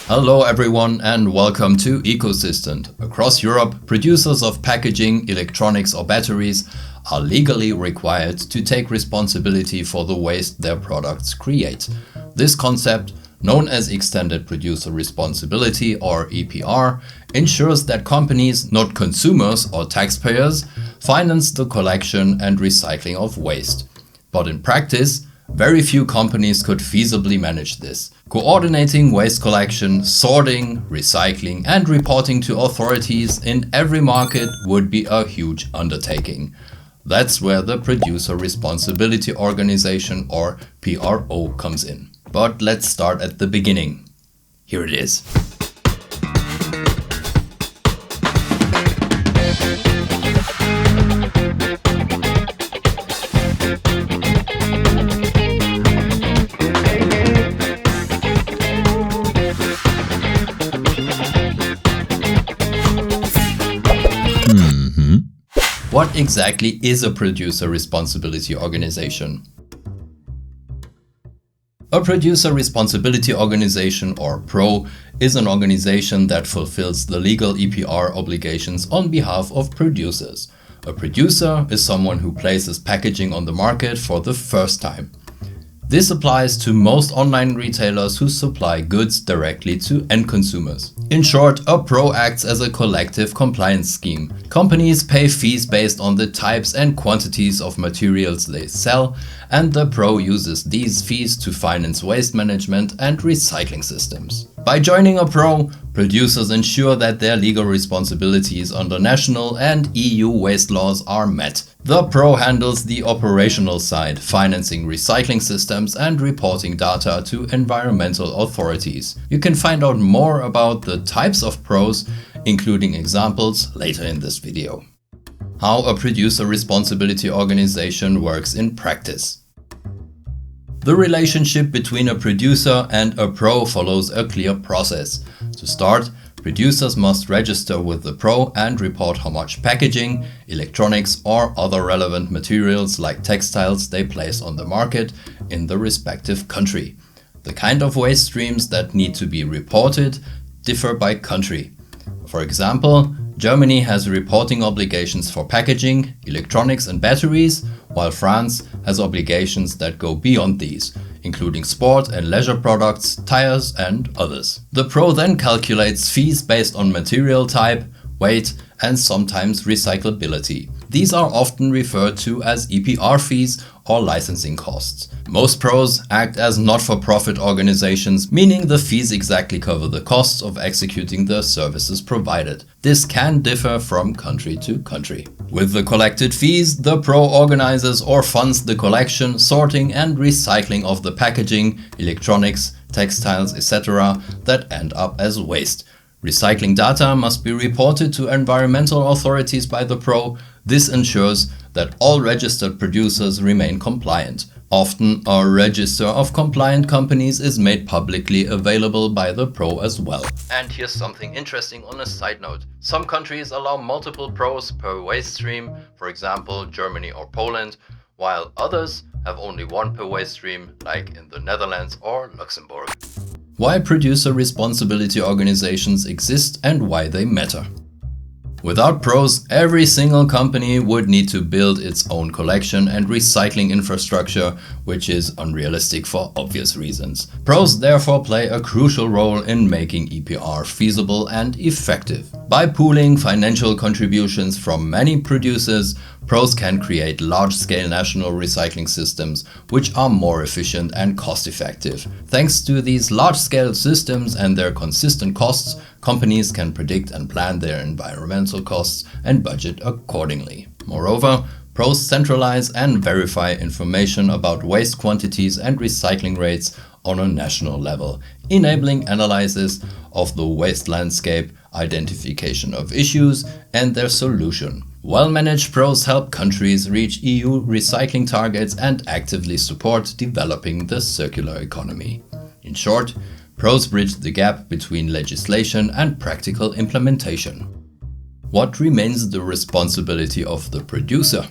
Hello everyone and welcome to Ecosistant. Across Europe, producers of packaging, electronics or batteries are legally required to take responsibility for the waste their products create. This concept, known as Extended Producer Responsibility or EPR, ensures that companies, not consumers or taxpayers, finance the collection and recycling of waste. But in practice, very few companies could feasibly manage this. Coordinating waste collection, sorting, recycling and reporting to authorities in every market would be a huge undertaking. That's where the Producer Responsibility Organization or PRO comes in. But let's start at the beginning. Here it is. What exactly is a Producer Responsibility Organization? A Producer Responsibility Organization, or PRO, is an organization that fulfills the legal EPR obligations on behalf of producers. A producer is someone who places packaging on the market for the first time. This applies to most online retailers who supply goods directly to end consumers. In short, a PRO acts as a collective compliance scheme. Companies pay fees based on the types and quantities of materials they sell, and the PRO uses these fees to finance waste management and recycling systems. By joining a PRO, producers ensure that their legal responsibilities under national and EU waste laws are met. The PRO handles the operational side, financing recycling systems and reporting data to environmental authorities. You can find out more about the types of PROs, including examples, later in this video. How a Producer Responsibility Organization works in practice. The relationship between a producer and a PRO follows a clear process. To start, producers must register with the PRO and report how much packaging, electronics or other relevant materials like textiles they place on the market in the respective country. The kind of waste streams that need to be reported differ by country. For example, Germany has reporting obligations for packaging, electronics and batteries, while France has obligations that go beyond these, including sport and leisure products, tires and others. The PRO then calculates fees based on material type, weight and sometimes recyclability. These are often referred to as EPR fees or licensing costs. Most PROs act as not-for-profit organizations, meaning the fees exactly cover the costs of executing the services provided. This can differ from country to country. With the collected fees, the PRO organizes or funds the collection, sorting and recycling of the packaging, electronics, textiles, etc. that end up as waste. Recycling data must be reported to environmental authorities by the PRO. This ensures that all registered producers remain compliant. Often, a register of compliant companies is made publicly available by the PRO as well. And here's something interesting on a side note. Some countries allow multiple PROs per waste stream, for example Germany or Poland, while others have only one per waste stream, like in the Netherlands or Luxembourg. Why Producer Responsibility Organizations exist and why they matter. Without PROs, every single company would need to build its own collection and recycling infrastructure, which is unrealistic for obvious reasons. PROs therefore play a crucial role in making EPR feasible and effective. By pooling financial contributions from many producers, PROs can create large-scale national recycling systems which are more efficient and cost-effective. Thanks to these large-scale systems and their consistent costs, companies can predict and plan their environmental costs and budget accordingly. Moreover, PROs centralize and verify information about waste quantities and recycling rates on a national level, enabling analysis of the waste landscape, identification of issues and their solution. Well-managed PROs help countries reach EU recycling targets and actively support developing the circular economy. In short, PROs bridge the gap between legislation and practical implementation. What remains the responsibility of the producer?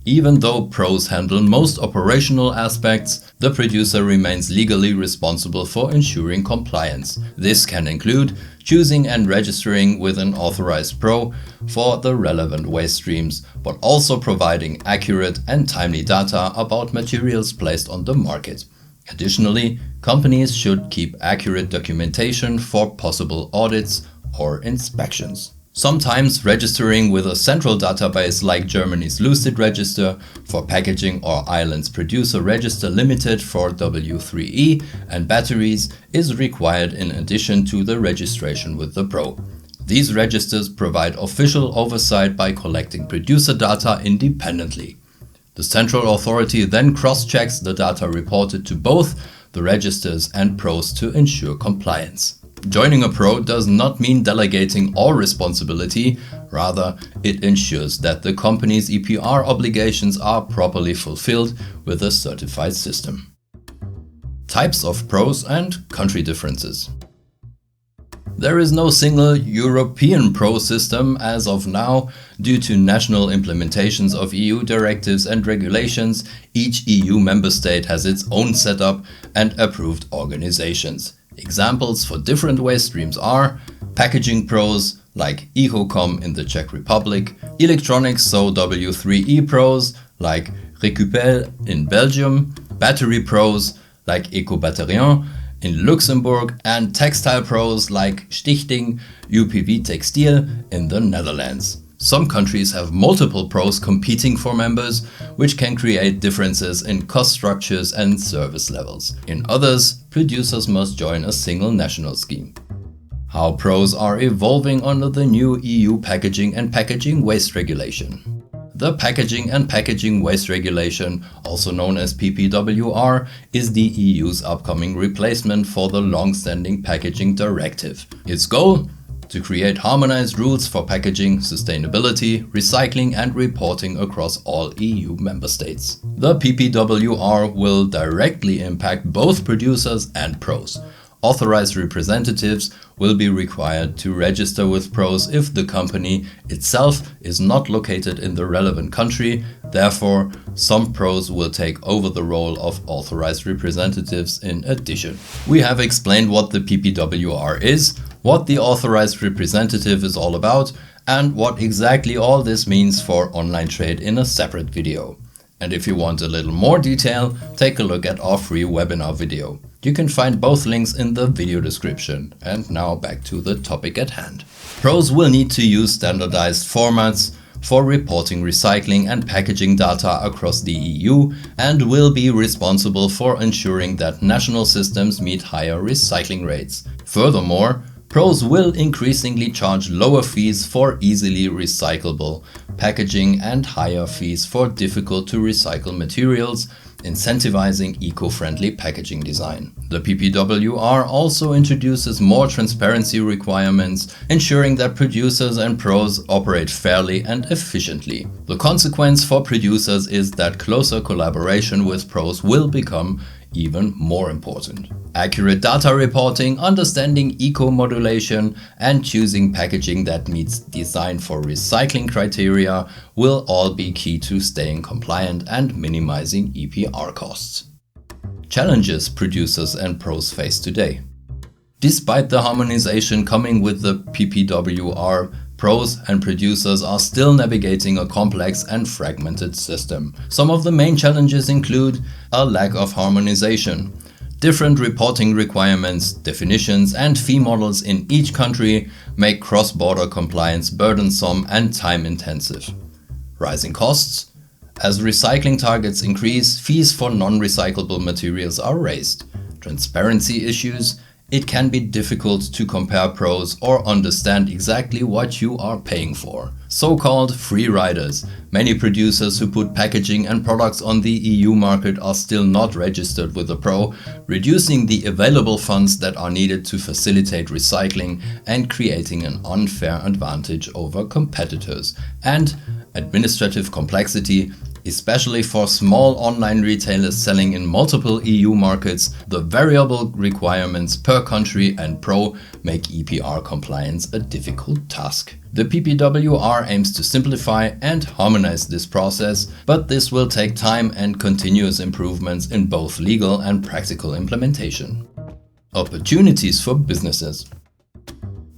Even though pros handle most operational aspects, the producer remains legally responsible for ensuring compliance. This can include choosing and registering with an authorized pro for the relevant waste streams, but also providing accurate and timely data about materials placed on the market. Additionally, companies should keep accurate documentation for possible audits or inspections. Sometimes registering with a central database like Germany's Lucid Register for packaging or Ireland's Producer Register Limited for W3E and batteries is required in addition to the registration with the pro. These registers provide official oversight by collecting producer data independently. The central authority then cross-checks the data reported to both the registers and pros to ensure compliance. Joining a pro does not mean delegating all responsibility, rather it ensures that the company's EPR obligations are properly fulfilled with a certified system. Types of pros and country differences. There is no single European pro system as of now. Due to national implementations of EU directives and regulations, each EU member state has its own setup and approved organizations. Examples for different waste streams are packaging pros like Ecocom in the Czech Republic, electronics so W3E pros like Recupel in Belgium, battery pros like Ecobatterien in Luxembourg, and textile pros like Stichting UPV Textil in the Netherlands. Some countries have multiple pros competing for members, which can create differences in cost structures and service levels. In others, producers must join a single national scheme. How pros are evolving under the new EU Packaging and Packaging Waste Regulation. The Packaging and Packaging Waste Regulation, also known as PPWR, is the EU's upcoming replacement for the long-standing Packaging Directive. Its goal? To create harmonized rules for packaging, sustainability, recycling and reporting across all EU member states. The PPWR will directly impact both producers and pros. Authorized representatives will be required to register with pros if the company itself is not located in the relevant country. Therefore, some pros will take over the role of authorized representatives in addition. We have explained what the PPWR is, what the authorized representative is all about, and what exactly all this means for online trade in a separate video. And if you want a little more detail, take a look at our free webinar video. You can find both links in the video description. And now back to the topic at hand. Pros will need to use standardized formats for reporting recycling and packaging data across the EU and will be responsible for ensuring that national systems meet higher recycling rates. Furthermore, pros will increasingly charge lower fees for easily recyclable packaging and higher fees for difficult to recycle materials, incentivizing eco-friendly packaging design. The PPWR also introduces more transparency requirements, ensuring that producers and pros operate fairly and efficiently. The consequence for producers is that closer collaboration with pros will become even more important. Accurate data reporting, understanding eco-modulation, and choosing packaging that meets design for recycling criteria will all be key to staying compliant and minimizing EPR costs. Challenges producers and pros face today. Despite the harmonization coming with the PPWR, pros and producers are still navigating a complex and fragmented system. Some of the main challenges include a lack of harmonization, different reporting requirements, definitions and fee models in each country make cross-border compliance burdensome and time-intensive. Rising costs. As recycling targets increase, fees for non-recyclable materials are raised. Transparency issues. It can be difficult to compare pros or understand exactly what you are paying for. So-called free riders. Many producers who put packaging and products on the EU market are still not registered with a pro, reducing the available funds that are needed to facilitate recycling and creating an unfair advantage over competitors. And administrative complexity. Especially for small online retailers selling in multiple EU markets, the variable requirements per country and pro make EPR compliance a difficult task. The PPWR aims to simplify and harmonize this process, but this will take time and continuous improvements in both legal and practical implementation. Opportunities for businesses.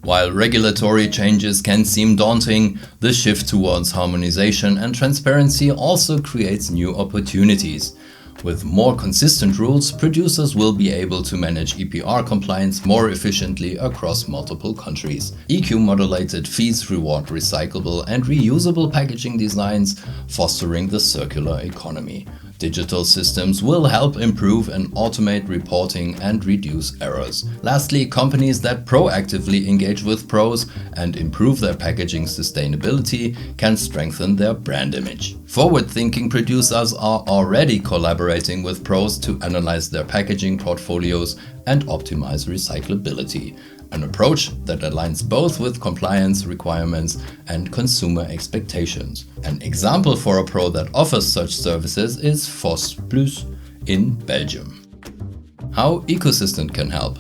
While regulatory changes can seem daunting, the shift towards harmonization and transparency also creates new opportunities. With more consistent rules, producers will be able to manage EPR compliance more efficiently across multiple countries. EQ-modulated fees reward recyclable and reusable packaging designs, fostering the circular economy. Digital systems will help improve and automate reporting and reduce errors. Lastly, companies that proactively engage with pros and improve their packaging sustainability can strengthen their brand image. Forward-thinking producers are already collaborating with pros to analyze their packaging portfolios and optimize recyclability. An approach that aligns both with compliance requirements and consumer expectations. An example for a pro that offers such services is feasibly in Belgium. How ecosistant can help.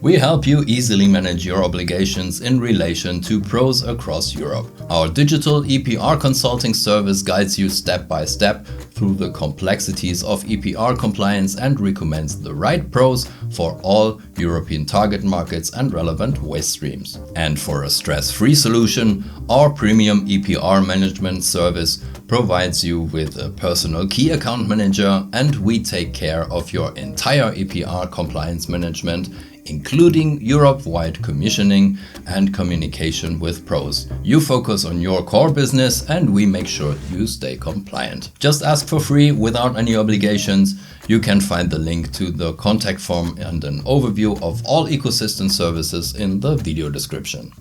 We help you easily manage your obligations in relation to pros across Europe. Our digital EPR consulting service guides you step by step through the complexities of EPR compliance and recommends the right pros for all European target markets and relevant waste streams. And for a stress-free solution, our premium EPR management service provides you with a personal key account manager, and we take care of your entire EPR compliance management, including Europe-wide commissioning and communication with pros. You focus on your core business and we make sure you stay compliant. Just ask for free without any obligations. You can find the link to the contact form and an overview of all ecosystem services in the video description.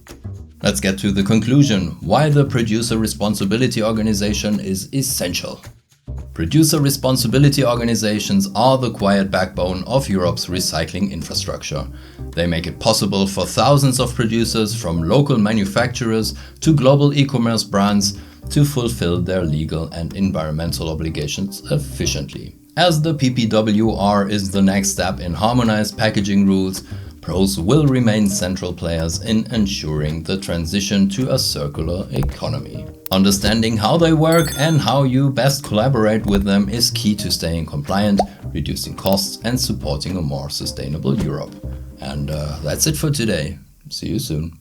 Let's get to the conclusion, why the Producer Responsibility Organization is essential. Producer responsibility organizations are the quiet backbone of Europe's recycling infrastructure. They make it possible for thousands of producers, from local manufacturers to global e-commerce brands, to fulfill their legal and environmental obligations efficiently. As the PPWR is the next step in harmonized packaging rules, pros will remain central players in ensuring the transition to a circular economy. Understanding how they work and how you best collaborate with them is key to staying compliant, reducing costs and supporting a more sustainable Europe. And that's it for today. See you soon.